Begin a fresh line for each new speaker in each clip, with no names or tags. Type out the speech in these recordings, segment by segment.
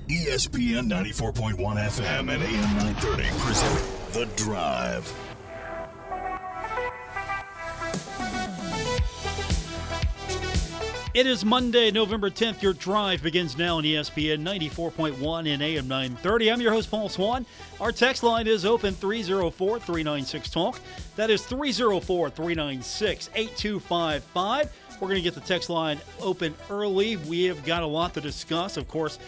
ESPN 94.1 FM and AM 930 present The Drive.
It is Monday, November 10th. Your drive begins now on ESPN 94.1 and AM 930. I'm your host, Paul Swann. Our text line is open 304-396-TALK. That is 304-396-8255. We're going to get the text line open early. We have got a lot to discuss. Of course,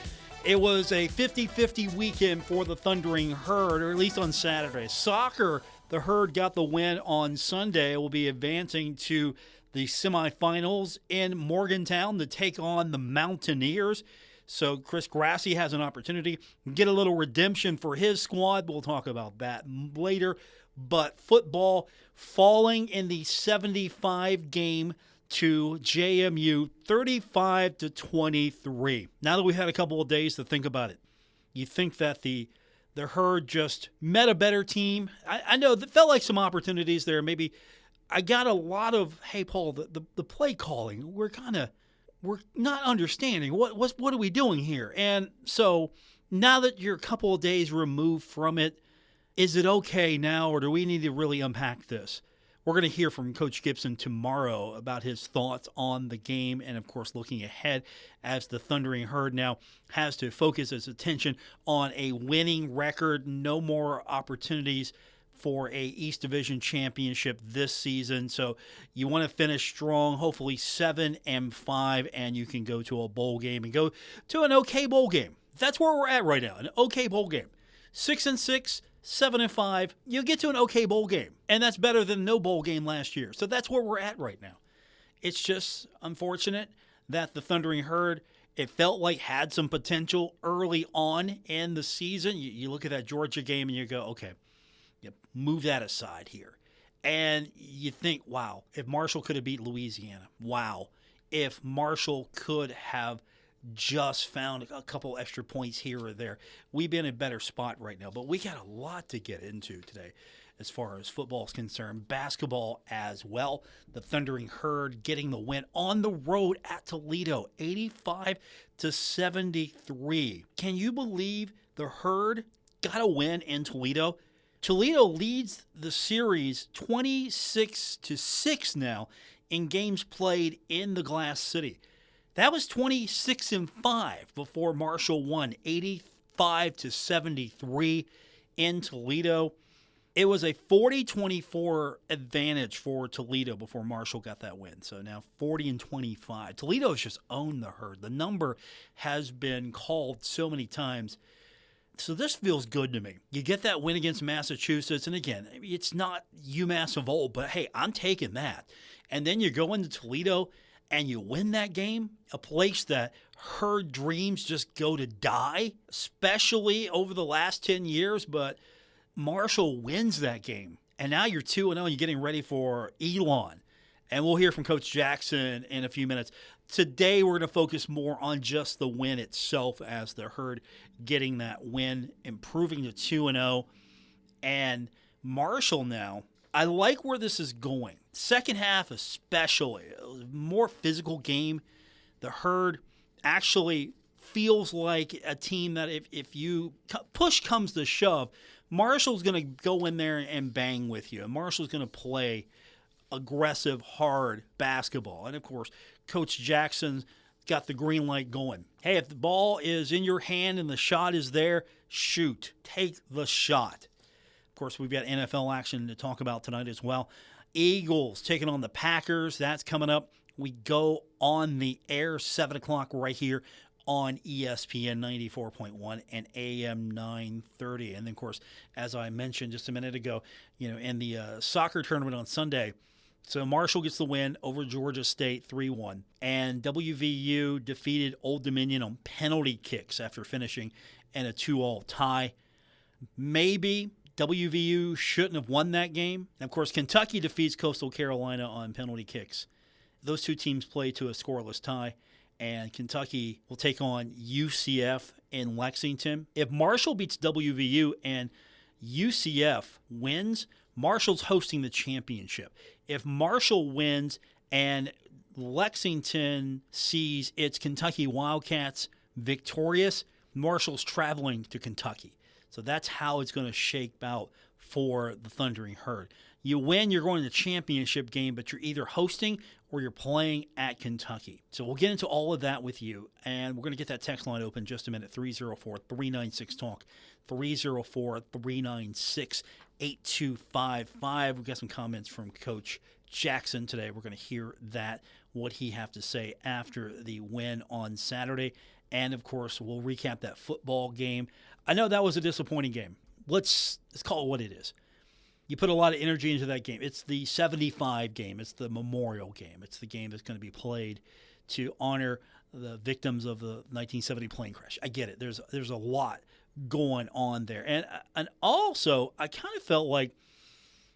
it was a 50-50 weekend for the Thundering Herd, or at least on Saturday. Soccer, the Herd got the win on Sunday. It will be advancing to the semifinals in Morgantown to take on the Mountaineers. So Chris Grassi has an opportunity to get a little redemption for his squad. We'll talk about that later. But football falling in the 75 game to JMU 35-23. Now that we've had a couple of days to think about it, you think that the Herd just met a better team? I know that felt like some opportunities there. Maybe I got a lot of, hey, Paul, the play calling, we're not understanding. What are we doing here? And so now that you're a couple of days removed from it, is it okay now, or do we need to really unpack this? We're going to hear from Coach Gibson tomorrow about his thoughts on the game and, of course, looking ahead as the Thundering Herd now has to focus its attention on a winning record, no more opportunities for a East Division championship this season. So you want to finish strong, hopefully 7-5, and you can go to a bowl game and go to an okay bowl game. That's where we're at right now, an okay bowl game. 6-6, 7-5, you get to an okay bowl game, and that's better than no bowl game last year. So that's where we're at right now. It's just unfortunate that the Thundering Herd, it felt like had some potential early on in the season. You look at that Georgia game and you go, okay, you move that aside here. And you think, wow, if Marshall could have beat Louisiana, wow, if Marshall could have just found a couple extra points here or there, we'd be in a better spot right now. But we got a lot to get into today as far as football is concerned, basketball as well. The Thundering Herd getting the win on the road at Toledo, 85-73. Can you believe the Herd got a win in Toledo? Toledo leads the series 26-6 now in games played in the Glass City. That was 26-5 before Marshall won 85-73 in Toledo. It was a 40-24 advantage for Toledo before Marshall got that win. So now 40-25. Toledo's just owned the Herd. The number has been called so many times. So this feels good to me. You get that win against Massachusetts, and again, it's not UMass of old, but hey, I'm taking that. And then you go into Toledo and you win that game, a place that Herd dreams just go to die, especially over the last 10 years, but Marshall wins that game. And now you're 2-0, you're getting ready for Elon. And we'll hear from Coach Jackson in a few minutes. Today, we're going to focus more on just the win itself as the Herd getting that win, improving to 2-0. And Marshall now, I like where this is going. Second half especially, a more physical game. The Herd actually feels like a team that if you push comes to shove, Marshall's going to go in there and bang with you. And Marshall's going to play aggressive, hard basketball. And, of course, Coach Jackson's got the green light going. Hey, if the ball is in your hand and the shot is there, shoot. Take the shot. Of course, we've got NFL action to talk about tonight as well. Eagles taking on the Packers. That's coming up. We go on the air 7 o'clock right here on ESPN 94.1 and AM 930. And then, of course, as I mentioned just a minute ago, in the soccer tournament on Sunday, so Marshall gets the win over Georgia State 3-1. And WVU defeated Old Dominion on penalty kicks after finishing in a 2-all tie. Maybe WVU shouldn't have won that game. And, of course, Kentucky defeats Coastal Carolina on penalty kicks. Those two teams play to a scoreless tie. And Kentucky will take on UCF in Lexington. If Marshall beats WVU and UCF wins, Marshall's hosting the championship. If Marshall wins and Lexington sees its Kentucky Wildcats victorious, Marshall's traveling to Kentucky. So that's how it's going to shake out for the Thundering Herd. You win, you're going to the championship game, but you're either hosting or you're playing at Kentucky. So we'll get into all of that with you, and we're going to get that text line open in just a minute, 304-396-TALK, 304-396-8255. We've got some comments from Coach Jackson today. We're going to hear that, what he have to say after the win on Saturday. And, of course, we'll recap that football game. I know that was a disappointing game. Let's call it what it is. You put a lot of energy into that game. It's the 75 game. It's the memorial game. It's the game that's going to be played to honor the victims of the 1970 plane crash. I get it. There's a lot going on there. And also, I kind of felt like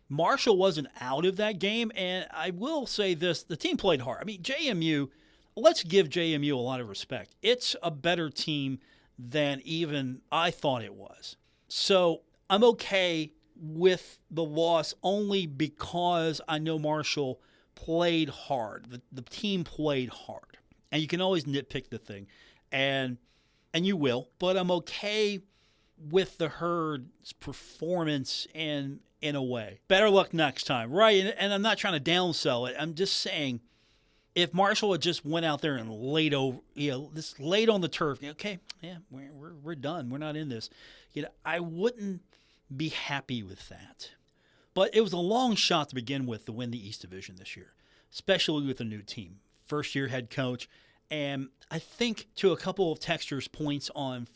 Marshall wasn't out of that game. And I will say this, the team played hard. I mean, JMU, let's give JMU a lot of respect. It's a better team than even I thought it was. So I'm okay with the loss only because I know Marshall played hard. The team played hard. And you can always nitpick the thing. And you will. But I'm okay with the Herd's performance in a way. Better luck next time, right? And I'm not trying to downsell it. I'm just saying, if Marshall had just went out there and laid on the turf, okay, yeah, we're done. We're not in this. I wouldn't be happy with that. But it was a long shot to begin with to win the East Division this year, especially with a new team, first-year head coach. And I think to a couple of texters' points on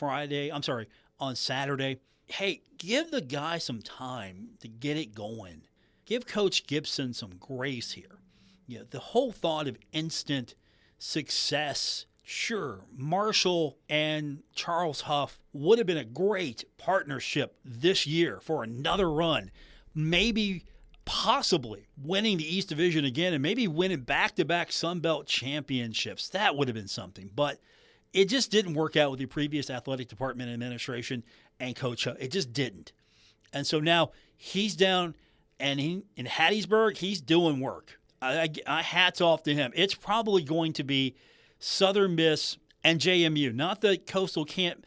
Saturday, hey, give the guy some time to get it going. Give Coach Gibson some grace here. The whole thought of instant success, sure, Marshall and Charles Huff would have been a great partnership this year for another run. Maybe, possibly, winning the East Division again and maybe winning back-to-back Sun Belt championships. That would have been something. But it just didn't work out with the previous athletic department administration and Coach Huff. It just didn't. And so now he's down and in Hattiesburg, he's doing work. I hats off to him. It's probably going to be Southern Miss and JMU. Not that Coastal can't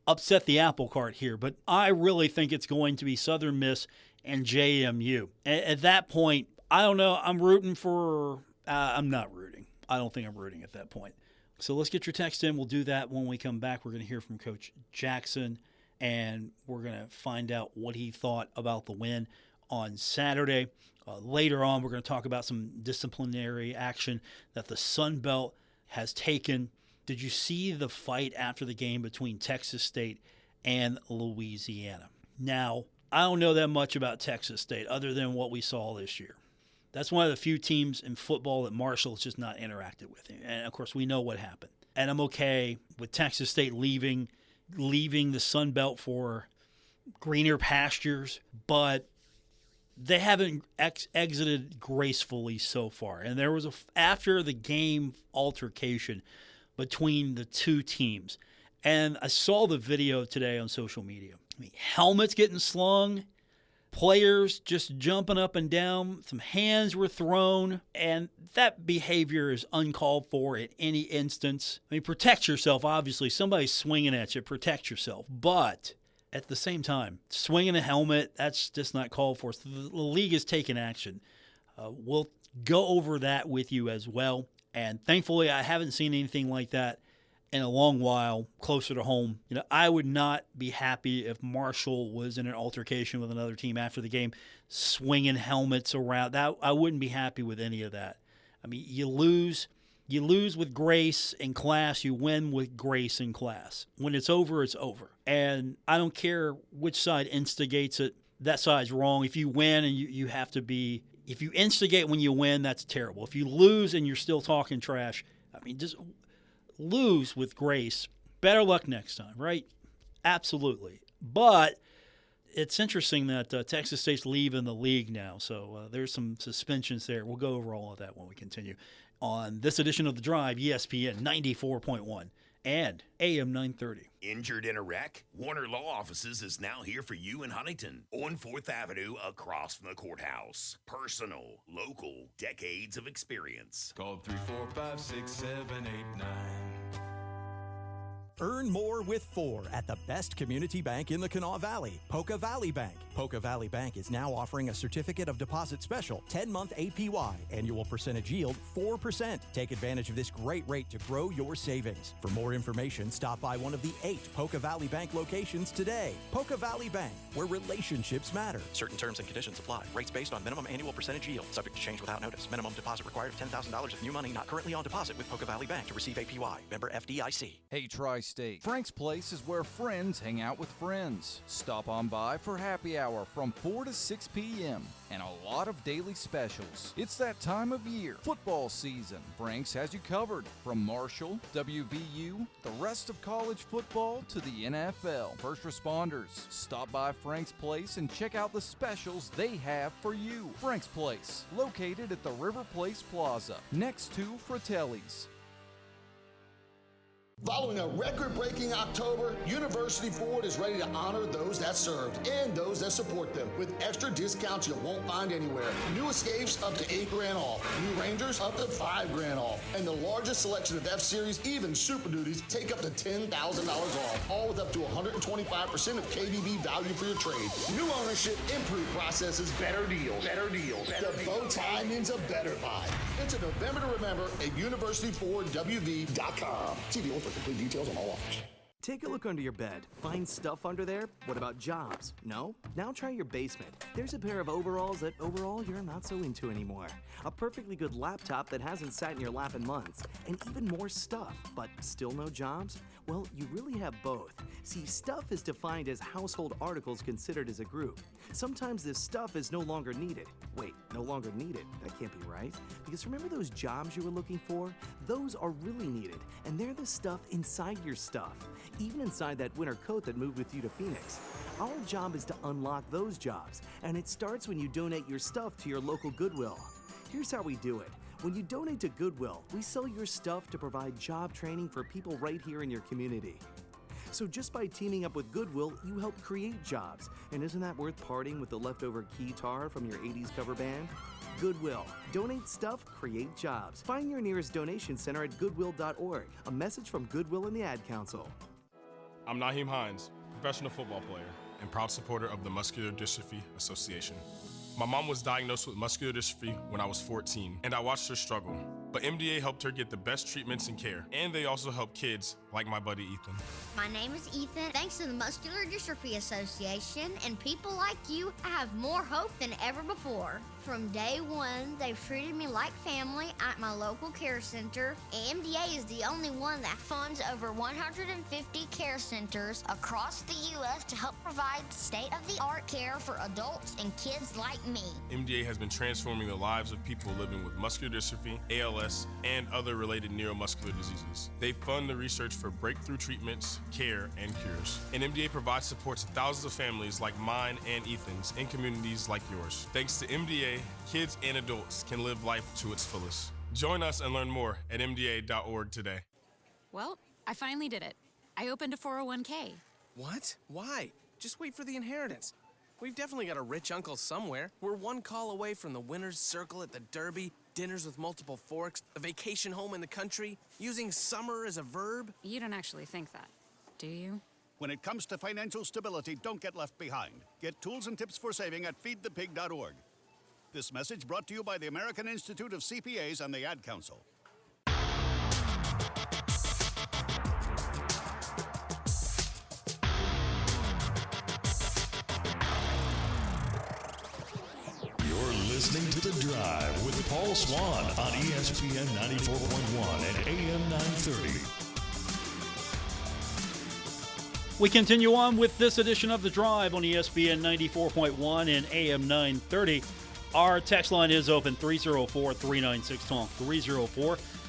upset the apple cart here, but I really think it's going to be Southern Miss and JMU. At that point, I don't know. I'm rooting for I'm not rooting. I don't think I'm rooting at that point. So let's get your text in. We'll do that when we come back. We're going to hear from Coach Jackson, and we're going to find out what he thought about the win on Saturday. Later on, we're going to talk about some disciplinary action that the Sun Belt has taken. Did you see the fight after the game between Texas State and Louisiana? Now, I don't know that much about Texas State other than what we saw this year. That's one of the few teams in football that Marshall's just not interacted with. And, of course, we know what happened. And I'm okay with Texas State leaving the Sun Belt for greener pastures, but they haven't exited gracefully so far. And there was after the game altercation between the two teams. And I saw the video today on social media. I mean, helmets getting slung, players just jumping up and down, some hands were thrown, and that behavior is uncalled for in any instance. I mean, protect yourself, obviously. Somebody's swinging at you, protect yourself. But at the same time, swinging a helmet, that's just not called for. So the league is taking action. We'll go over that with you as well. And thankfully, I haven't seen anything like that in a long while closer to home. I would not be happy if Marshall was in an altercation with another team after the game, swinging helmets around. That I wouldn't be happy with any of that. I mean, you lose with grace and class. You win with grace and class. When it's over, it's over. And I don't care which side instigates it. That side's wrong. If you win and you have to be, if you instigate when you win, that's terrible. If you lose and you're still talking trash, I mean, just lose with grace. Better luck next time, right? Absolutely. But it's interesting that Texas State's leaving the league now, so there's some suspensions there. We'll go over all of that when we continue on this edition of The Drive, ESPN 94.1 and AM 930.
Injured in a wreck? Warner Law Offices is now here for you in Huntington on 4th Avenue across from the courthouse. Personal, local, decades of experience.
Call 345-6789. Earn more with 4 at the best community bank in the Kanawha Valley, Poca Valley Bank. Poca Valley Bank is now offering a certificate of deposit special, 10-month APY, annual percentage yield 4%. Take advantage of this great rate to grow your savings. For more information, stop by one of the 8 Poca Valley Bank locations today. Poca Valley Bank, where relationships matter.
Certain terms and conditions apply. Rates based on minimum annual percentage yield. Subject to change without notice. Minimum deposit required of $10,000 of new money not currently on deposit with Poca Valley Bank to receive APY. Member FDIC.
Hey, Tri-State. Frank's Place is where friends hang out with friends. Stop on by for happy hour from 4 to 6 p.m. and a lot of daily specials. It's that time of year. Football season. Frank's has you covered. From Marshall, WVU, the rest of college football to the NFL. First responders. Stop by Frank's Place and check out the specials they have for you. Frank's Place, located at the River Place Plaza, next to Fratelli's.
Following a record-breaking October, University Ford is ready to honor those that served and those that support them with extra discounts you won't find anywhere. New Escapes up to $8,000 off. New Rangers up to $5,000 off. And the largest selection of F-Series, even Super Duties, take up to $10,000 off. All with up to 125% of KDB value for your trade. New ownership, improved processes, better deals. Better deals. The bow tie means a better buy. It's a November to remember at universityfordwv.com. See the for complete details on all offers.
Take a look under your bed. Find stuff under there? What about jobs? No? Now try your basement. There's a pair of overalls that overall you're not so into anymore. A perfectly good laptop that hasn't sat in your lap in months. And even more stuff, but still no jobs? Well, you really have both. See, stuff is defined as household articles considered as a group. Sometimes this stuff is no longer needed. Wait, no longer needed? That can't be right. Because remember those jobs you were looking for? Those are really needed, and they're the stuff inside your stuff. Even inside that winter coat that moved with you to Phoenix. Our job is to unlock those jobs, and it starts when you donate your stuff to your local Goodwill. Here's how we do it. When you donate to Goodwill, we sell your stuff to provide job training for people right here in your community. So just by teaming up with Goodwill, you help create jobs. And isn't that worth parting with the leftover keytar from your 80s cover band? Goodwill. Donate stuff, create jobs. Find your nearest donation center at goodwill.org. A message from Goodwill and the Ad Council.
I'm Naheem Hines, professional football player and proud supporter of the Muscular Dystrophy Association. My mom was diagnosed with muscular dystrophy when I was 14, and I watched her struggle. But MDA helped her get the best treatments and care, and they also help kids like my buddy Ethan.
My name is Ethan. Thanks to the Muscular Dystrophy Association and people like you, I have more hope than ever before. From day one, they've treated me like family at my local care center. AMDA is the only one that funds over 150 care centers across the U.S. to help provide state-of-the-art care for adults and kids like me.
MDA has been transforming the lives of people living with muscular dystrophy, ALS, and other related neuromuscular diseases. They fund the research for breakthrough treatments, care, and cures. And MDA provides support to thousands of families like mine and Ethan's in communities like yours. Thanks to MDA, kids and adults can live life to its fullest. Join us and learn more at mda.org today.
Well, I finally did it. I opened a 401k.
What? Why? Just wait for the inheritance. We've definitely got a rich uncle somewhere. We're one call away from the winner's circle at the Derby, dinners with multiple forks, a vacation home in the country, using summer as a verb.
You don't actually think that, do you?
When it comes to financial stability, don't get left behind. Get tools and tips for saving at feedthepig.org. This message brought to you by the American Institute of CPAs and the Ad Council.
You're listening to The Drive with Paul Swann on ESPN 94.1 and AM 930.
We continue on with this edition of The Drive on ESPN 94.1 and AM 930. Our text line is open, 304-396-TALK,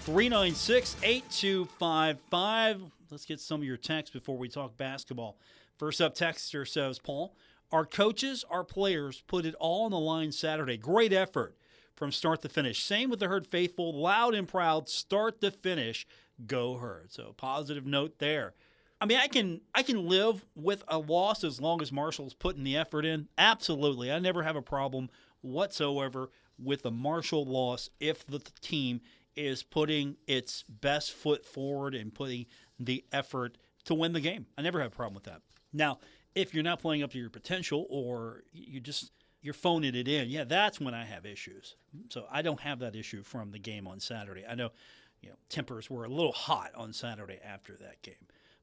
304-396-8255. Let's get some of your texts before we talk basketball. First up, texter says, Paul, our coaches, our players put it all on the line Saturday. Great effort from start to finish. Same with the Herd faithful, loud and proud, start to finish, go Herd. So positive note there. I mean, I can live with a loss as long as Marshall's putting the effort in. Absolutely. I never have a problem whatsoever with a Marshall loss if the team is putting its best foot forward and putting the effort to win the game. I never had a problem with that. Now, if you're not playing up to your potential or you're phoning it in, yeah, that's when I have issues. So I don't have that issue from the game on Saturday. I know, tempers were a little hot on Saturday after that game.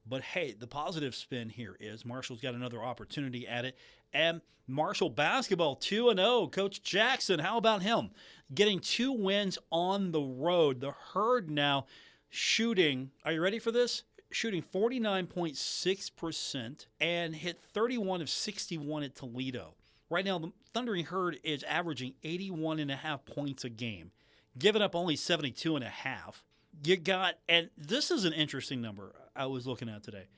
But hey, the positive spin here is Marshall's got another opportunity at it. And Marshall basketball 2-0. Coach Jackson, how about him? Getting 2 wins on the road. The Herd now shooting, are you ready for this? Shooting 49.6% and hit 31 of 61 at Toledo. Right now, the Thundering Herd is averaging 81.5 points a game, giving up only 72.5. You got, and this is an interesting number I was looking at today.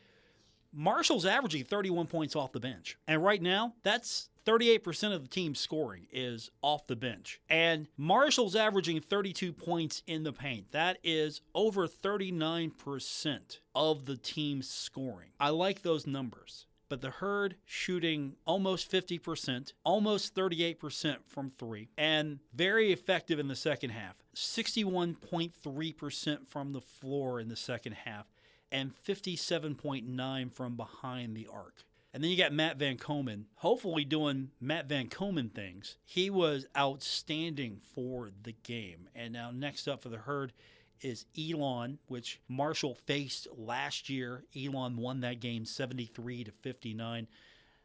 Marshall's averaging 31 points off the bench. And right now, that's 38% of the team's scoring is off the bench. And Marshall's averaging 32 points in the paint. That is over 39% of the team's scoring. I like those numbers. But the Herd shooting almost 50%, almost 38% from 3, and very effective in the second half. 61.3% from the floor in the second half, and 57.9% from behind the arc. And then you got Matt Van Komen, hopefully doing Matt Van Komen things. He was outstanding for the game. And now next up for the Herd is Elon, which Marshall faced last year. Elon won that game 73-59.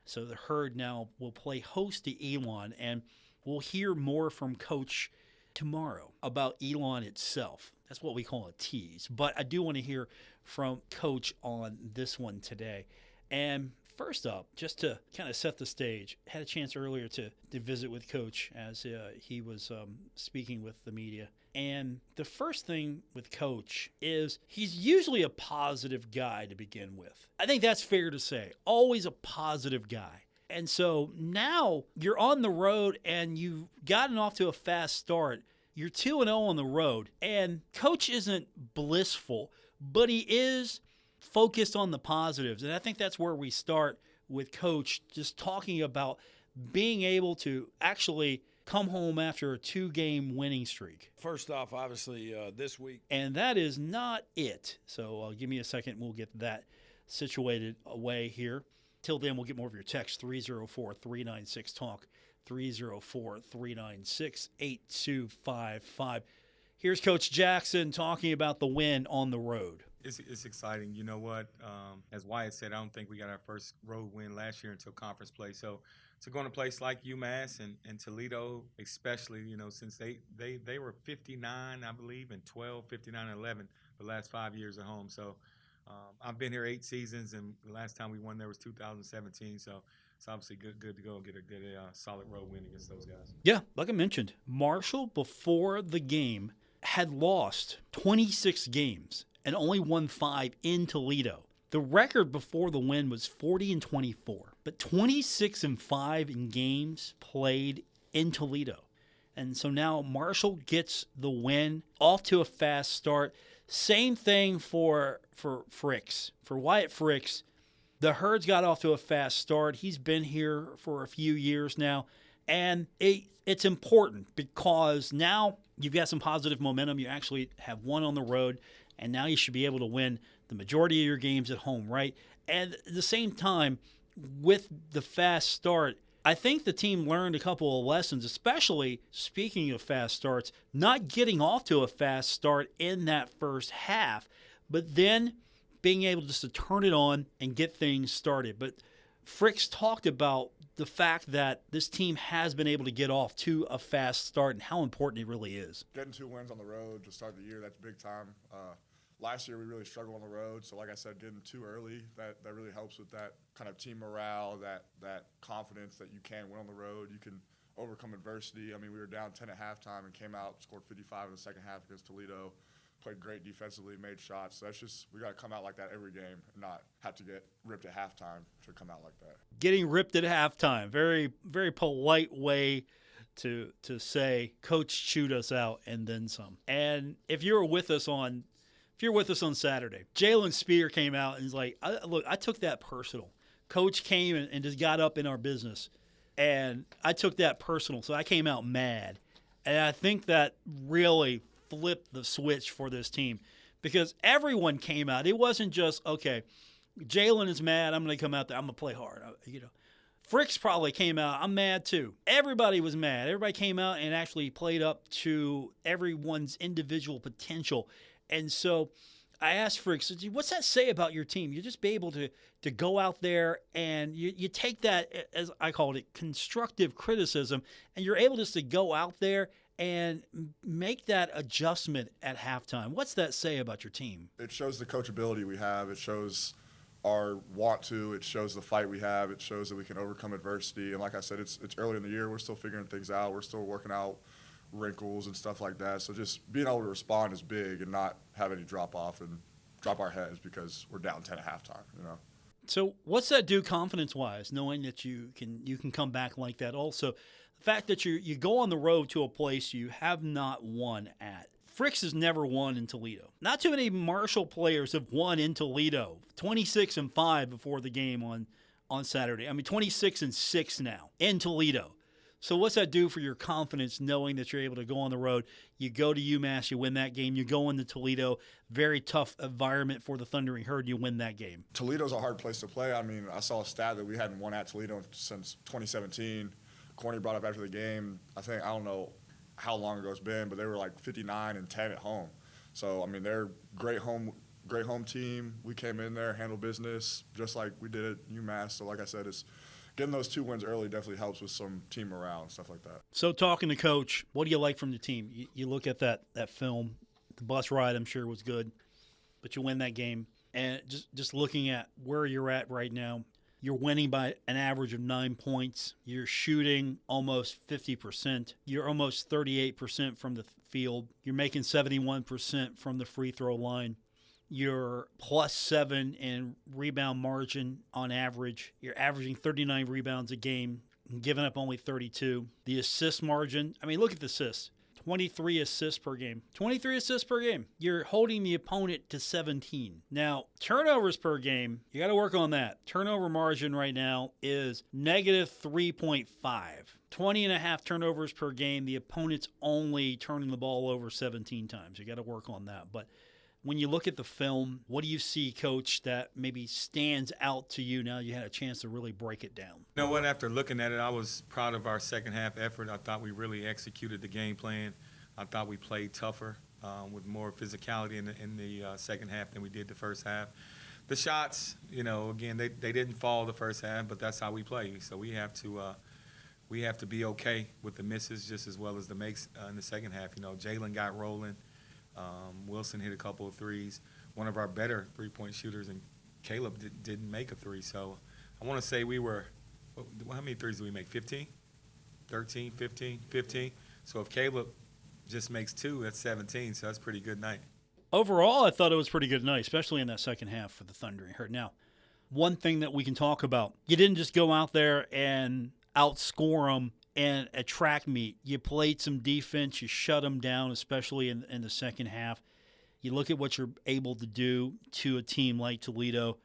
So the Herd now will play host to Elon, and we'll hear more from Coach tomorrow about Elon itself. That's what we call a tease. But I do want to hear from Coach on this one today. And first up, just to kind of set the stage, had a chance earlier to visit with Coach as he was speaking with the media. And the first thing with Coach is he's usually a positive guy to begin with. I think that's fair to say. Always a positive guy. And so now you're on the road and you've gotten off to a fast start. You're 2-0 on the road. And Coach isn't blissful, but he is focused on the positives. And I think that's where we start with Coach, just talking about being able to actually come home after a 2-game winning streak.
First off, obviously, this week.
And that is not it. So give me a second. We'll get that situated away here. Till then, we'll get more of your text, 304-396-TALK, 304-396-8255. Here's Coach Jackson talking about the win on the road.
It's exciting. You know what? As Wyatt said, I don't think we got our first road win last year until conference play. So to go to a place like UMass and Toledo, especially, since they were 59, I believe, and 12, 59, and 11 the last 5 years at home. So I've been here 8 seasons, and the last time we won there was 2017. So it's obviously good to go and get a good solid road win against those guys.
Yeah, like I mentioned, Marshall before the game had lost 26 games and only won 5 in Toledo. The record before the win was 40-24, but 26-5 in games played in Toledo. And so now Marshall gets the win, off to a fast start. Same thing for Fricks. For Wyatt Fricks, the Herd's got off to a fast start. He's been here for a few years now, and it's important because now you've got some positive momentum. You actually have won on the road, and now you should be able to win the majority of your games at home, right? And at the same time, with the fast start, I think the team learned a couple of lessons, especially, speaking of fast starts, not getting off to a fast start in that first half, but then being able just to turn it on and get things started. But Fricks talked about the fact that this team has been able to get off to a fast start and how important it really is.
Getting 2 wins on the road to start the year, that's big time. Last year we really struggled on the road, so like I said, getting 2 early, that really helps with that kind of team morale, that confidence that you can win on the road. You can overcome adversity. I mean, we were down 10 at halftime and came out, scored 55 in the second half against Toledo, played great defensively, made shots. So that's just, we got to come out like that every game and not have to get ripped at halftime to come out like that.
Getting ripped at halftime, very, very polite way to say, Coach chewed us out and then some. And if you're with us on Saturday, Jalen Spear came out and was like, look, I took that personal. Coach came and just got up in our business, and I took that personal, so I came out mad. And I think that really flipped the switch for this team because everyone came out. It wasn't just, okay, Jalen is mad. I'm going to come out there. I'm going to play hard. Fricks probably came out. I'm mad too. Everybody was mad. Everybody came out and actually played up to everyone's individual potential. And so I asked Fricks, what's that say about your team? You just be able to go out there and you take that, as I called it, constructive criticism, and you're able just to go out there and make that adjustment at halftime. What's that say about your team?
It shows the coachability we have. It shows our want to. It shows the fight we have. It shows that we can overcome adversity. And like I said, it's early in the year. We're still figuring things out. We're still working out wrinkles and stuff like that. So just being able to respond is big and not have any drop off and drop our heads because we're down 10 at halftime,
So what's that do confidence-wise, knowing that you can come back like that? Also, the fact that you go on the road to a place you have not won at. Fricks has never won in Toledo. Not too many Marshall players have won in Toledo. 26-5 before the game on Saturday. 26-6 now in Toledo. So what's that do for your confidence knowing that you're able to go on the road? You go to UMass, you win that game. You go into Toledo, very tough environment for the Thundering Herd, you win that game.
Toledo's a hard place to play. I saw a stat that we hadn't won at Toledo since 2017. Corny brought up after the game. I don't know how long ago it's been, but they were like 59-10 at home. So, they're great home team. We came in there, handled business, just like we did at UMass. So, like I said, getting those 2 wins early definitely helps with some team morale and stuff like that.
So talking to Coach, what do you like from the team? You look at that film, the bus ride I'm sure was good, but you win that game. And just looking at where you're at right now, you're winning by an average of 9 points. You're shooting almost 50%. You're almost 38% from the field. You're making 71% from the free throw line. You're +7 in rebound margin on average. You're averaging 39 rebounds a game, giving up only 32. The assist margin, look at the assists. 23 assists per game. 23 assists per game. You're holding the opponent to 17. Now, turnovers per game, you got to work on that. Turnover margin right now is -3.5. 20.5 turnovers per game. The opponent's only turning the ball over 17 times. You got to work on that. But when you look at the film, what do you see, Coach, that maybe stands out to you now you had a chance to really break it down?
You know what? After looking at it, I was proud of our second half effort. I thought we really executed the game plan. I thought we played tougher with more physicality in the second half than we did the first half. The shots, again, they didn't fall the first half, but that's how we play. So we have to be okay with the misses just as well as the makes in the second half. Jalen got rolling. Wilson hit a couple of threes. One of our better three-point shooters, and Caleb didn't make a three. So I want to say how many threes did we make? 15? 13, 15, 15? So if Caleb just makes 2, that's 17, so that's a pretty good night.
Overall, I thought it was a pretty good night, especially in that second half for the Thundering Herd. Now, one thing that we can talk about, you didn't just go out there and outscore them in a track meet. You played some defense. You shut them down, especially in the second half. You look at what you're able to do to a team like Toledo.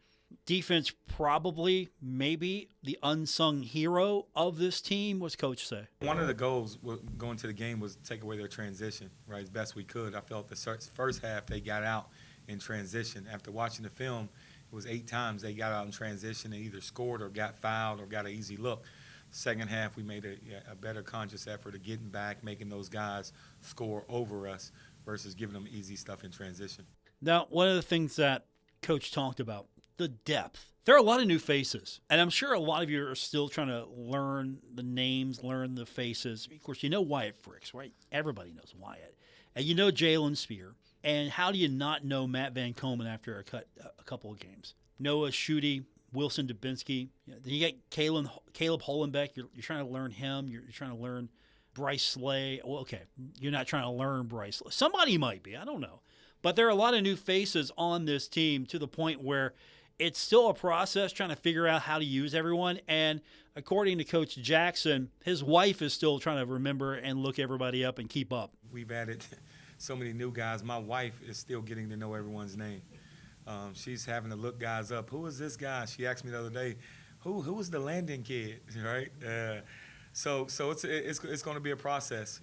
Defense probably, maybe the unsung hero of this team. What's Coach say?
One of the goals going to the game was to take away their transition, right, as best we could. I felt the first half they got out in transition. After watching the film, it was 8 times they got out in transition and either scored or got fouled or got an easy look. Second half, we made a better conscious effort of getting back, making those guys score over us versus giving them easy stuff in transition.
Now, one of the things that Coach talked about, the depth. There are a lot of new faces, and I'm sure a lot of you are still trying to learn the names, learn the faces. Of course, you know Wyatt Fricks, right? Everybody knows Wyatt. And you know Jalen Spear. And how do you not know Matt Van Komen after a couple of games? Noah Schutte, Wilson Dubinsky. Then you get Caleb Hollenbeck. You're trying to learn him. You're trying to learn Bryce Slay. Well, okay, you're not trying to learn Bryce Slay. Somebody might be. I don't know. But there are a lot of new faces on this team to the point where it's still a process trying to figure out how to use everyone. And according to Coach Jackson, his wife is still trying to remember and look everybody up and keep up.
We've added so many new guys. My wife is still getting to know everyone's name. She's having to look guys up. Who is this guy? She asked me the other day, who was the Landon kid, right? So it's going to be a process.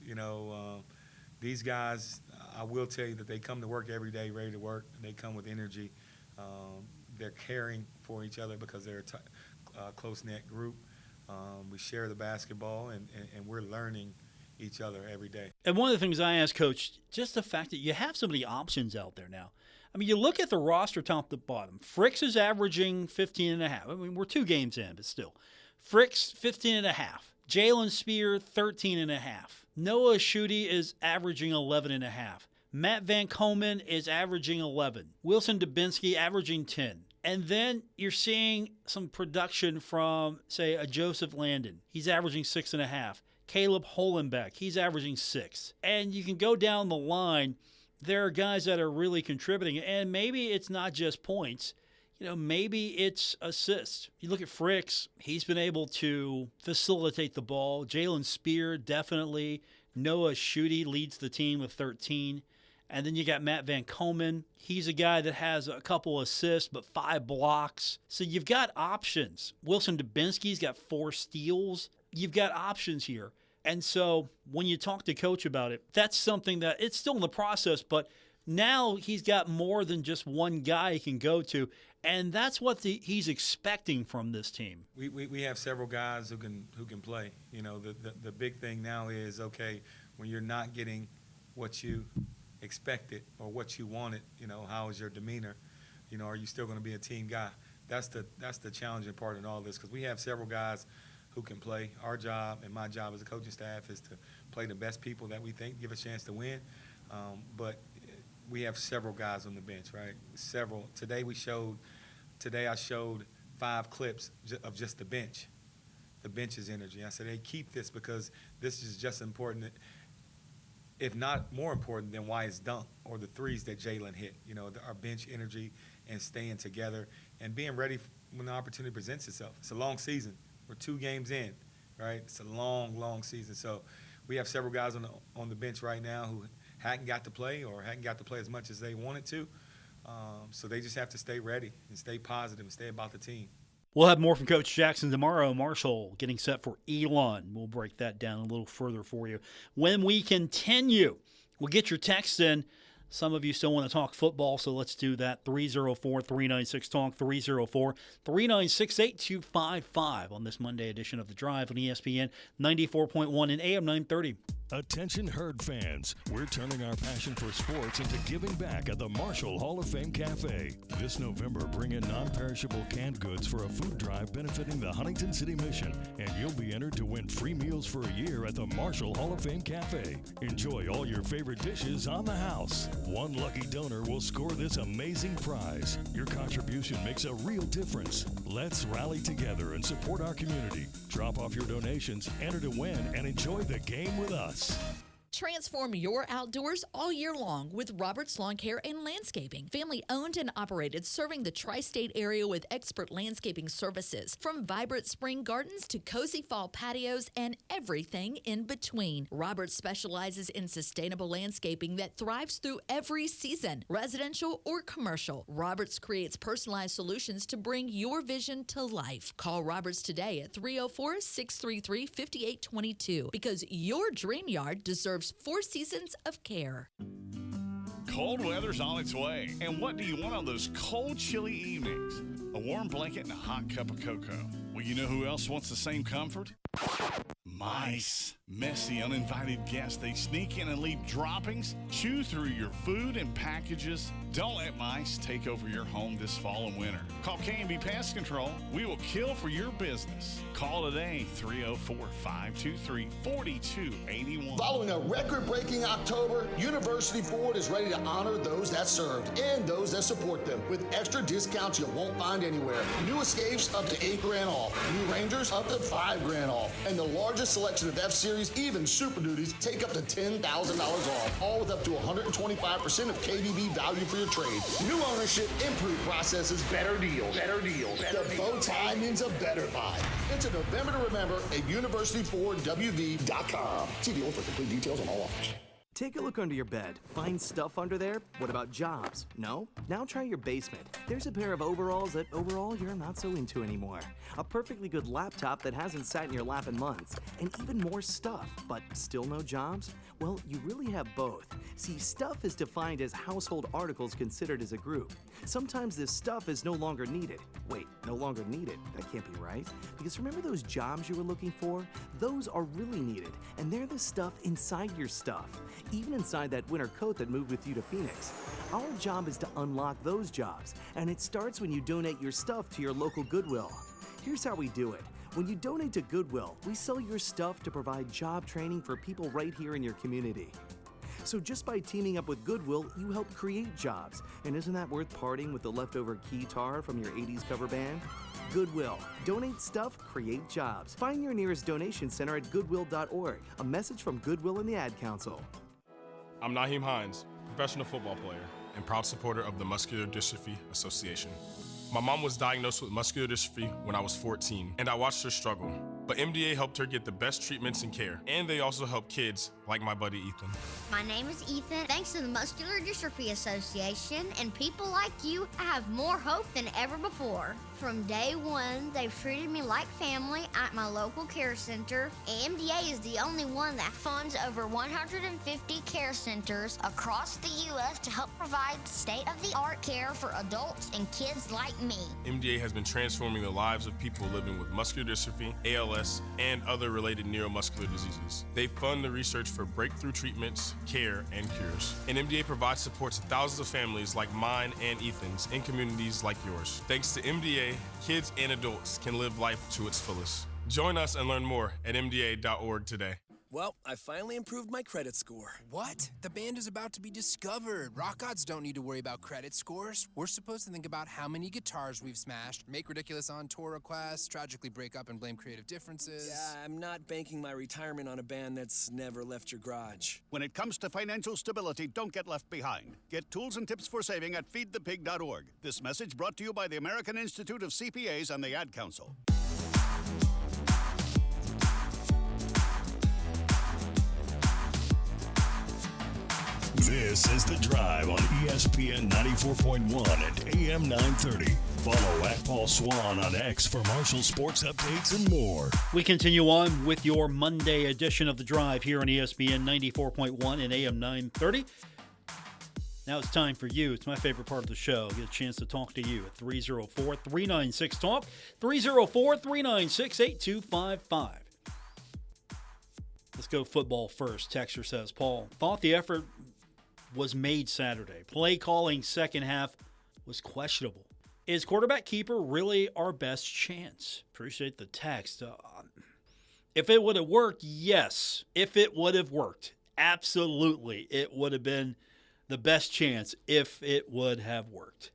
These guys, I will tell you that they come to work every day ready to work. And they come with energy. they're caring for each other because they're a close-knit group. We share the basketball, and we're learning each other every day.
And one of the things I asked Coach, just the fact that you have so many options out there now. I mean, you look at the roster top to bottom. Fricks is averaging 15.5. I mean, we're 2 games in, but still. Fricks, 15.5. Jalen Spear, 13.5. Noah Schutte is averaging 11.5. Matt Van Komen is averaging 11. Wilson Dubinsky averaging 10. And then you're seeing some production from, say, a Joseph Landon. He's averaging 6.5. Caleb Holenbeck, he's averaging 6. And you can go down the line. There are guys that are really contributing. And maybe it's not just points. Maybe it's assists. You look at Fricks, he's been able to facilitate the ball. Jalen Spear, definitely. Noah Schutte leads the team with 13. And then you got Matt Van Komen. He's a guy that has a couple assists, but 5 blocks. So you've got options. Wilson Dubinsky's got 4 steals. You've got options here. And so when you talk to Coach about it, that's something that it's still in the process, but now he's got more than just one guy he can go to. And that's what he's expecting from this team.
We have several guys who can play. The big thing now is, okay, when you're not getting what you expected or what you wanted, how is your demeanor? Are you still going to be a team guy? That's the challenging part in all this, because we have several guys who can play. Our job and my job as a coaching staff is to play the best people that we think give a chance to win. But we have several guys on the bench, right? Several. Today I showed 5 clips of just the bench's energy. I said, hey, keep this, because this is just important, if not more important than Wyatt's dunk or the threes that Jalen hit. Our bench energy and staying together and being ready when the opportunity presents itself. It's a long season. We're 2 games in, right? It's a long, long season. So we have several guys on the bench right now who hadn't got to play or hadn't got to play as much as they wanted to. So they just have to stay ready and stay positive and stay about the team.
We'll have more from Coach Jackson tomorrow. Marshall getting set for Elon. We'll break that down a little further for you. When we continue, we'll get your text in. Some of you still want to talk football, so let's do that. 304-396-TALK, 304-396-8255 on this Monday edition of The Drive on ESPN 94.1 and AM 930.
Attention Herd fans, we're turning our passion for sports into giving back at the Marshall Hall of Fame Cafe. This November, bring in non-perishable canned goods for a food drive benefiting the Huntington City Mission, and you'll be entered to win free meals for a year at the Marshall Hall of Fame Cafe. Enjoy all your favorite dishes on the house. One lucky donor will score this amazing prize. Your contribution makes a real difference. Let's rally together and support our community. Drop off your donations, enter to win, and enjoy the game with us.
Transform your outdoors all year long with Roberts Lawn Care and Landscaping. Family owned and operated, serving the tri-state area with expert landscaping services. From vibrant spring gardens to cozy fall patios and everything in between. Roberts specializes in sustainable landscaping that thrives through every season, residential or commercial. Roberts creates personalized solutions to bring your vision to life. Call Roberts today at 304-633-5822 because your dream yard deserves 4 seasons of care.
Cold weather's on its way, and what do you want on those cold, chilly evenings? A warm blanket and a hot cup of cocoa. Well, you know who else wants the same comfort? Mice. Messy, uninvited guests. They sneak in and leave droppings, chew through your food and packages. Don't let mice take over your home this fall and winter. Call K&B Pest Control. We will kill for your business. Call today, 304-523-4281.
Following a record-breaking October, University Ford is ready to honor those that served and those that support them with extra discounts you won't find anywhere. New Escapes up to $8,000 off. New Rangers up to $5,000 off. And the largest selection of F-Series, even Super Duties, take up to $10,000 off. All with up to 125% of KBB value for your trade. New ownership, improved processes, better deals. The bow tie means a better buy. It's a November to remember at universityfordwv.com. See dealer for complete details on all offers.
Take a look under your bed. Find stuff under there? What about jobs? No? Now try your basement. There's a pair of overalls that overall you're not so into anymore. A perfectly good laptop that hasn't sat in your lap in months. And even more stuff, but still no jobs? Well, you really have both. See, stuff is defined as household articles considered as a group. Sometimes this stuff is no longer needed. Wait, no longer needed? That can't be right. Because remember those jobs you were looking for? Those are really needed, and they're the stuff inside your stuff. Even inside that winter coat that moved with you to Phoenix. Our job is to unlock those jobs, and it starts when you donate your stuff to your local Goodwill. Here's how we do it. When you donate to Goodwill, we sell your stuff to provide job training for people right here in your community. So just by teaming up with Goodwill, you help create jobs. And isn't that worth parting with the leftover guitar from your 80s cover band? Goodwill. Donate stuff, create jobs. Find your nearest donation center at goodwill.org. A message from Goodwill and the Ad Council.
I'm Naheem Hines, professional football player and proud supporter of the Muscular Dystrophy Association. My mom was diagnosed with muscular dystrophy when I was 14, and I watched her struggle. But MDA helped her get the best treatments and care, and they also help kids like my buddy Ethan.
My name is Ethan. Thanks to the Muscular Dystrophy Association and people like you, I have more hope than ever before. From day one, they've treated me like family at my local care center. MDA is the only one that funds over 150 care centers across the U.S. to help provide state-of-the-art care for adults and kids like me.
MDA has been transforming the lives of people living with muscular dystrophy, ALS, and other related neuromuscular diseases. They fund the research for breakthrough treatments, care, and cures. And MDA provides support to thousands of families like mine and Ethan's in communities like yours. Thanks to MDA, kids and adults can live life to its fullest. Join us and learn more at mda.org today.
Well, I finally improved my credit score.
What? The band is about to be discovered. Rock gods don't need to worry about credit scores. We're supposed to think about how many guitars we've smashed, make ridiculous on-tour requests, tragically break up and blame creative differences.
Yeah, I'm not banking my retirement on a band that's never left your garage.
When it comes to financial stability, don't get left behind. Get tools and tips for saving at feedthepig.org. This message brought to you by the American Institute of CPAs and the Ad Council.
This is The Drive on ESPN 94.1 and AM 930. Follow at Paul Swann on X for Marshall sports updates and more.
We continue on with your Monday edition of The Drive here on ESPN 94.1 and AM 930. Now it's time for you. It's my favorite part of the show. Get a chance to talk to you at 304-396-TALK, 304-396-8255. Let's go football first. Texter says, Paul, thought the effort was made Saturday. Play calling second half was questionable. Is quarterback keeper really our best chance? Appreciate the text. If it would have worked, yes. If it would have worked, absolutely. It would have been the best chance if it would have worked.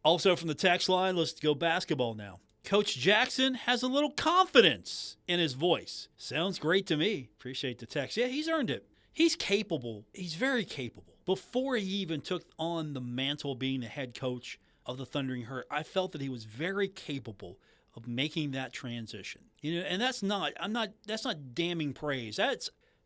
Also from the text line, let's go basketball now. Coach Jackson has a little confidence in his voice. Sounds great to me. Appreciate the text. Yeah, he's earned it. He's capable. He's very capable. Before he even took on the mantle of being the head coach of the Thundering Herd, I felt that he was very capable of making that transition. You know, and that's not damning praise.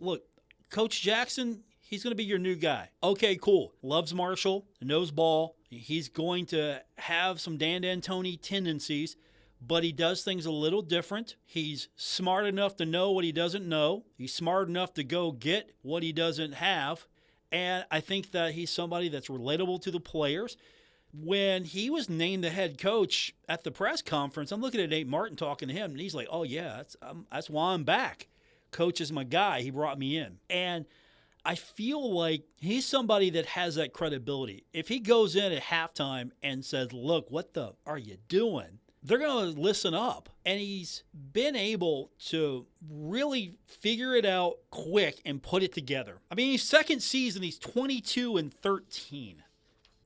Look, Coach Jackson, he's going to be your new guy. Okay, cool. Loves Marshall, knows ball. He's going to have some Dan D'Antoni tendencies, but he does things a little different. He's smart enough to know what he doesn't know. He's smart enough to go get what he doesn't have. And I think that he's somebody that's relatable to the players. When he was named the head coach at the press conference, I'm looking at Nate Martin talking to him, and he's like, oh, yeah, that's why I'm back. Coach is my guy. He brought me in. And I feel like he's somebody that has that credibility. If he goes in at halftime and says, look, what the are you doing? They're going to listen up. And he's been able to really figure it out quick and put it together. I mean, his second season, he's 22-13.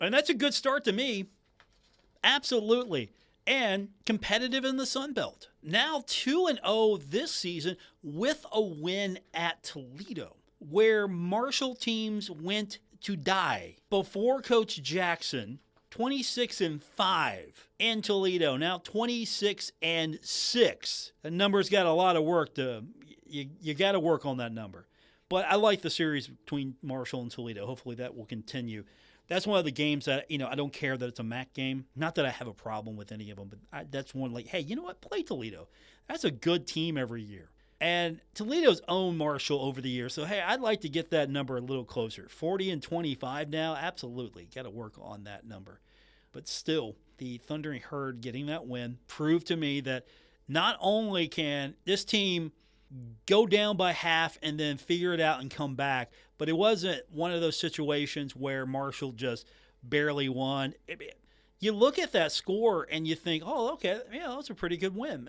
And that's a good start to me. Absolutely. And competitive in the Sun Belt. Now 2-0 this season with a win at Toledo, where Marshall teams went to die. Before Coach Jackson, 26-5 in Toledo. Now 26-6. The number's got a lot of work to. You got to work on that number. But I like the series between Marshall and Toledo. Hopefully that will continue. That's one of the games that, I don't care that it's a MAC game. Not that I have a problem with any of them, but that's one like, hey, you know what? Play Toledo. That's a good team every year. And Toledo's owned Marshall over the years. So, hey, I'd like to get that number a little closer. 40-25 now, absolutely. Got to work on that number. But still, the Thundering Herd getting that win proved to me that not only can this team go down by half and then figure it out and come back, but it wasn't one of those situations where Marshall just barely won. You look at that score and you think, oh, okay, that's a pretty good win.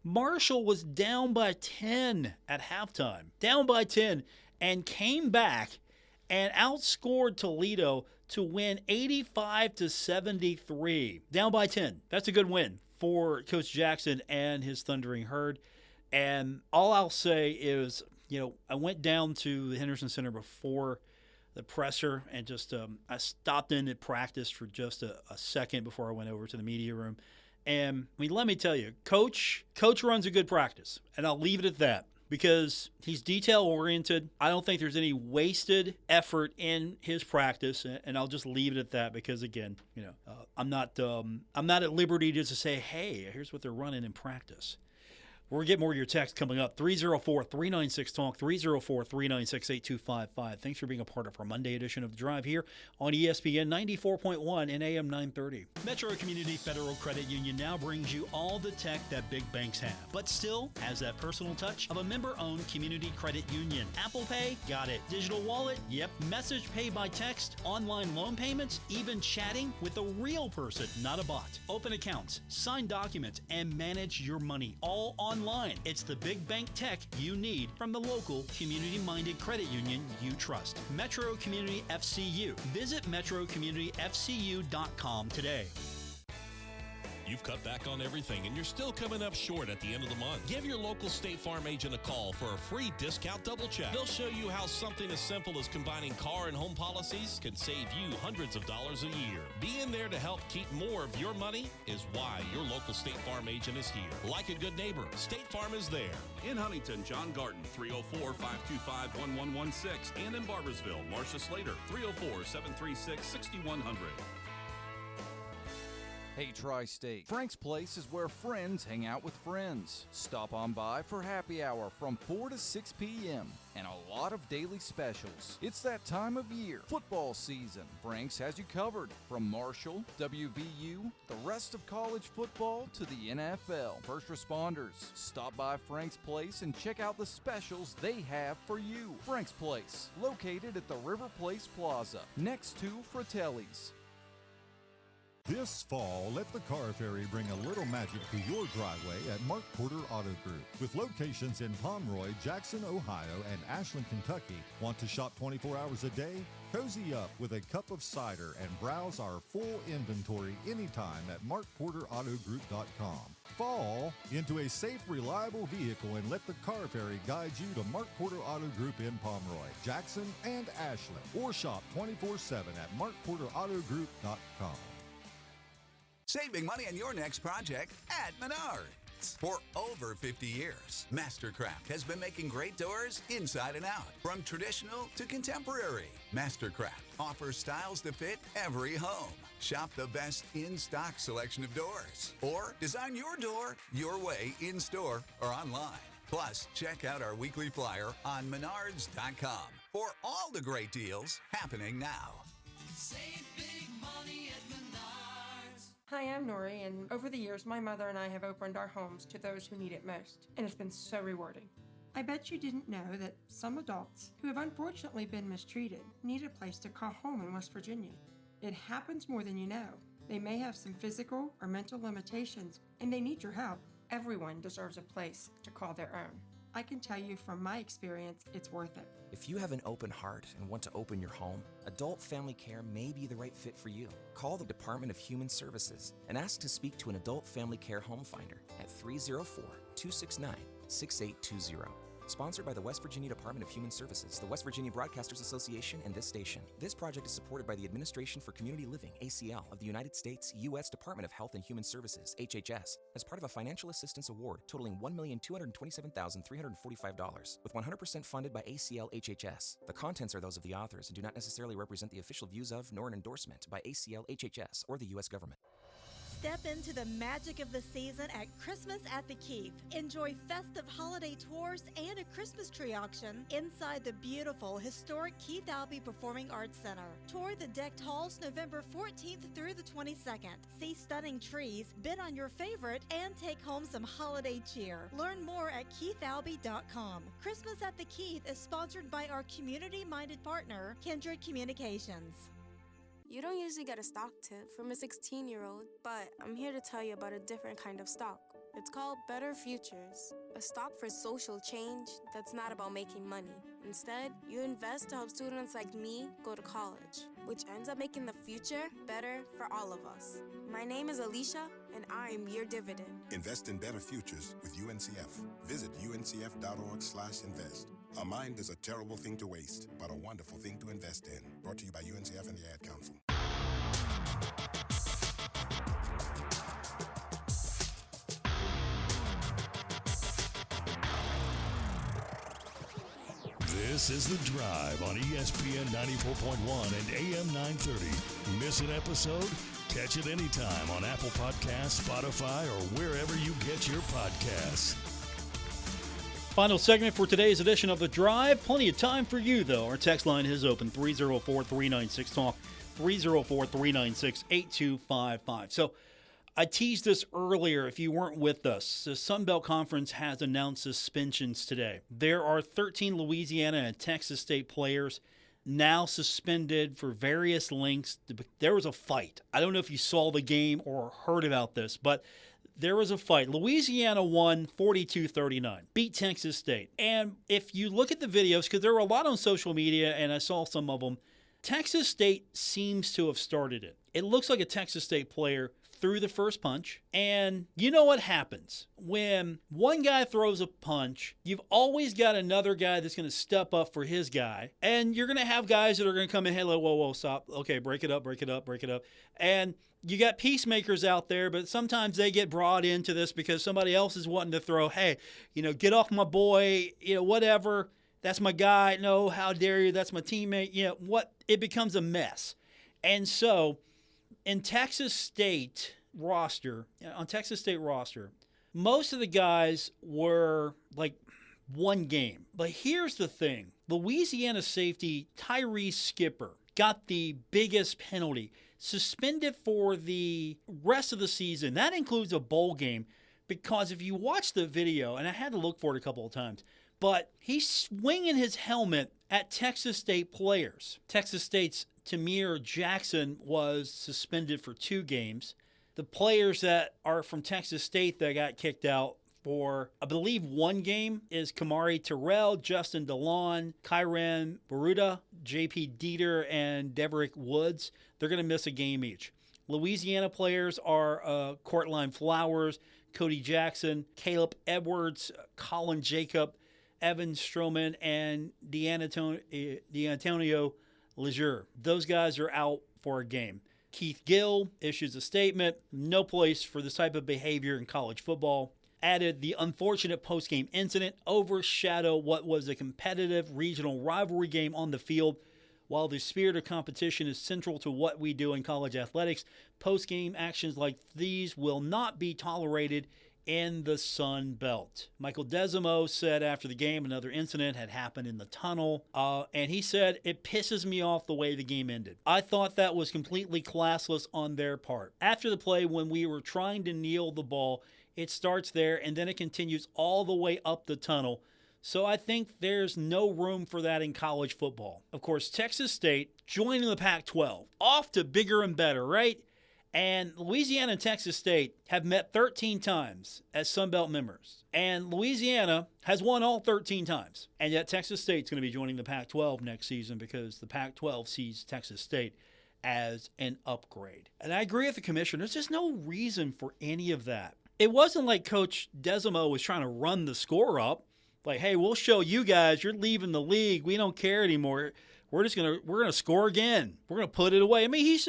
Marshall was down by 10 at halftime, down by 10, and came back and outscored Toledo to win 85-73, down by 10. That's a good win for Coach Jackson and his Thundering Herd. And all I'll say is, I went down to the Henderson Center before the presser and just I stopped in at practice for just a second before I went over to the media room. And, let me tell you, Coach runs a good practice, and I'll leave it at that because he's detail-oriented. I don't think there's any wasted effort in his practice, and I'll just leave it at that because, again, I'm not at liberty just to say, hey, here's what they're running in practice. We're going to get more of your text coming up. 304-396-TALK, 304-396-8255. Thanks for being a part of our Monday edition of The Drive here on ESPN 94.1 and AM 930. Metro Community Federal Credit Union now brings you all the tech that big banks have, but still has that personal touch of a member-owned community credit union. Apple Pay? Got it. Digital wallet? Yep. Message pay by text, online loan payments, even chatting with a real person, not a bot. Open accounts, sign documents, and manage your money all online. It's the big bank tech you need from the local community-minded credit union you trust. Metro Community FCU. Visit metrocommunityfcu.com today.
You've cut back on everything and you're still coming up short at the end of the month. Give your local State Farm agent a call for a free discount double check. They'll show you how something as simple as combining car and home policies can save you hundreds of dollars a year. Being there to help keep more of your money is why your local State Farm agent is here. Like a good neighbor, State Farm is there.
In Huntington, John Garden, 304-525-1116. And in Barbersville, Marcia Slater, 304-736-6100.
Hey, Tri-State, Frank's Place is where friends hang out with friends. Stop on by for happy hour from 4 to 6 p.m. and a lot of daily specials. It's that time of year, football season. Frank's has you covered from Marshall, WVU, the rest of college football to the NFL. First responders, stop by Frank's Place and check out the specials they have for you. Frank's Place, located at the River Place Plaza, next to Fratelli's.
This fall, let the Car Ferry bring a little magic to your driveway at Mark Porter Auto Group. With locations in Pomeroy, Jackson, Ohio, and Ashland, Kentucky. Want to shop 24 hours a day? Cozy up with a cup of cider and browse our full inventory anytime at markporterautogroup.com. Fall into a safe, reliable vehicle and let the Car Ferry guide you to Mark Porter Auto Group in Pomeroy, Jackson, and Ashland. Or shop 24/7 at markporterautogroup.com.
Saving money on your next project at Menards. For over 50 years, Mastercraft has been making great doors inside and out, from traditional to contemporary. Mastercraft offers styles to fit every home. Shop the best in-stock selection of doors, or design your door your way in-store or online. Plus, check out our weekly flyer on Menards.com for all the great deals happening now.
Save big money at Menards.
Hi, I'm Nori, and over the years, my mother and I have opened our homes to those who need it most, and it's been so rewarding. I bet you didn't know that some adults who have unfortunately been mistreated need a place to call home in West Virginia. It happens more than you know. They may have some physical or mental limitations, and they need your help. Everyone deserves a place to call their own. I can tell you from my experience, it's worth it.
If you have an open heart and want to open your home, Adult Family Care may be the right fit for you. Call the Department of Human Services and ask to speak to an Adult Family Care Home Finder at 304-269-6820. Sponsored by the West Virginia Department of Human Services, the West Virginia Broadcasters Association, and this station. This project is supported by the Administration for Community Living, ACL, of the United States U.S. Department of Health and Human Services, HHS, as part of a financial assistance award totaling $1,227,345, with 100% funded by ACL HHS. The contents are those of the authors and do not necessarily represent the official views of, nor an endorsement by ACL HHS or the U.S. government.
Step into the magic of the season at Christmas at the Keith. Enjoy festive holiday tours and a Christmas tree auction inside the beautiful historic Keith Albee Performing Arts Center. Tour the decked halls November 14th through the 22nd. See stunning trees, bid on your favorite, and take home some holiday cheer. Learn more at keithalbee.com. Christmas at the Keith is sponsored by our community-minded partner, Kindred Communications.
You don't usually get a stock tip from a 16-year-old, but I'm here to tell you about a different kind of stock. It's called Better Futures, a stock for social change that's not about making money. Instead, you invest to help students like me go to college, which ends up making the future better for all of us. My name is Alicia, and I'm your dividend.
Invest in better futures with UNCF. Visit uncf.org/invest. A mind is a terrible thing to waste, but a wonderful thing to invest in. Brought to you by UNCF and the Ad Council.
This is The Drive on ESPN 94.1 and AM 930. Miss an episode? Catch it anytime on Apple Podcasts, Spotify, or wherever you get your podcasts.
Final segment for today's edition of The Drive. Plenty of time for you, though. Our text line is open, 304-396-TALK, 304-396-8255. So I teased this earlier if you weren't with us. The Sun Belt Conference has announced suspensions today. There are 13 Louisiana and Texas State players now suspended for various lengths. There was a fight. I don't know if you saw the game or heard about this, but there was a fight. Louisiana won 42-39, beat Texas State. And if you look at the videos, because there were a lot on social media, and I saw some of them, Texas State seems to have started it. It looks like a Texas State player threw the first punch, and you know what happens. When one guy throws a punch, you've always got another guy that's going to step up for his guy, and you're going to have guys that are going to come in, hey, whoa, stop. Okay, break it up. And you got peacemakers out there, but sometimes they get brought into this because somebody else is wanting to throw, hey, get off my boy, whatever. That's my guy. No, how dare you? That's my teammate. It becomes a mess. And so on Texas State roster, most of the guys were like one game. But here's the thing. Louisiana safety Tyrese Skipper got the biggest penalty, suspended for the rest of the season. That includes a bowl game, because if you watch the video, and I had to look for it a couple of times, but he's swinging his helmet at Texas State players. Texas State's Tamir Jackson was suspended for 2 games. The players that are from Texas State that got kicked out for, I believe, 1 game is Kamari Terrell, Justin DeLon, Kyran Baruta, J.P. Dieter, and Deverick Woods. They're going to miss a game each. Louisiana players are Courtline Flowers, Cody Jackson, Caleb Edwards, Colin Jacob, Evan Stroman, and D'Antonio Leger. Those guys are out for a game. Keith Gill issues a statement, no place for this type of behavior in college football. Added the unfortunate post-game incident overshadow what was a competitive regional rivalry game on the field. While the spirit of competition is central to what we do in college athletics, post-game actions like these will not be tolerated in the Sun Belt. Michael Desimo said after the game another incident had happened in the tunnel, and he said, it pisses me off the way the game ended. I thought that was completely classless on their part. After the play, when we were trying to kneel the ball, it starts there, and then it continues all the way up the tunnel. So I think there's no room for that in college football. Of course, Texas State joining the Pac-12, off to bigger and better, right? And Louisiana and Texas State have met 13 times as Sun Belt members. And Louisiana has won all 13 times. And yet Texas State's going to be joining the Pac-12 next season because the Pac-12 sees Texas State as an upgrade. And I agree with the commissioner. There's just no reason for any of that. It wasn't like Coach Desimo was trying to run the score up. Like, hey, we'll show you guys. You're leaving the league. We don't care anymore. We're gonna score again. We're gonna put it away. I mean, he's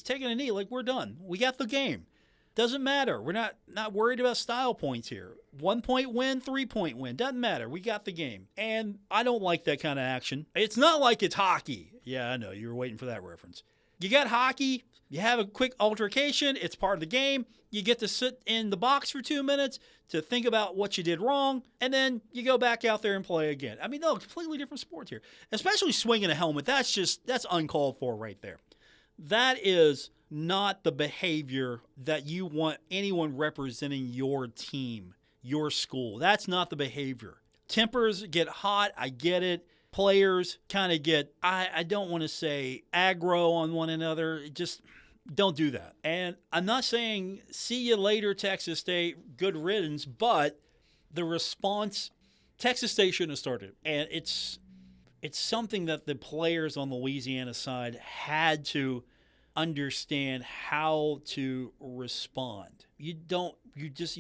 taking a knee. Like, we're done. We got the game. Doesn't matter. We're not worried about style points here. 1 point win, 3 point win. Doesn't matter. We got the game. And I don't like that kind of action. It's not like it's hockey. Yeah, I know. You were waiting for that reference. You got hockey. You have a quick altercation. It's part of the game. You get to sit in the box for 2 minutes to think about what you did wrong, and then you go back out there and play again. I mean, no, completely different sports here. Especially swinging a helmet. That's uncalled for right there. That is not the behavior that you want anyone representing your team, your school. That's not the behavior. Tempers get hot. I get it. Players kind of get, I don't want to say aggro on one another. Just don't do that. And I'm not saying see you later, Texas State, good riddance, but the response, Texas State shouldn't have started. And it's something that the players on the Louisiana side had to understand how to respond. You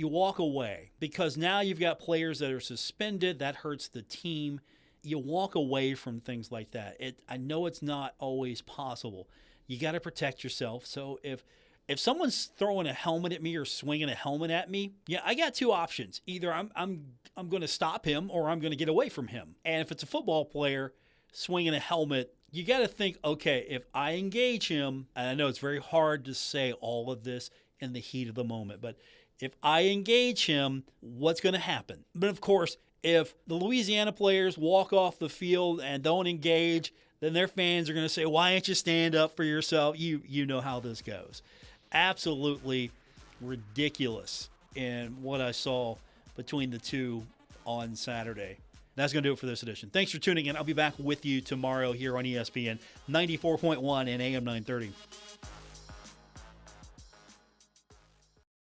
walk away, because now you've got players that are suspended. That hurts the team. You walk away from things like that. I know it's not always possible. You got to protect yourself. So if someone's throwing a helmet at me or swinging a helmet at me, yeah, I got two options. Either I'm going to stop him, or I'm going to get away from him. And if it's a football player swinging a helmet, you got to think, okay, if I engage him, and I know it's very hard to say all of this in the heat of the moment, but if I engage him, what's going to happen? But of course, if the Louisiana players walk off the field and don't engage, then their fans are going to say, why don't you stand up for yourself? You know how this goes. Absolutely ridiculous in what I saw between the two on Saturday. That's going to do it for this edition. Thanks for tuning in. I'll be back with you tomorrow here on ESPN 94.1 and AM 930.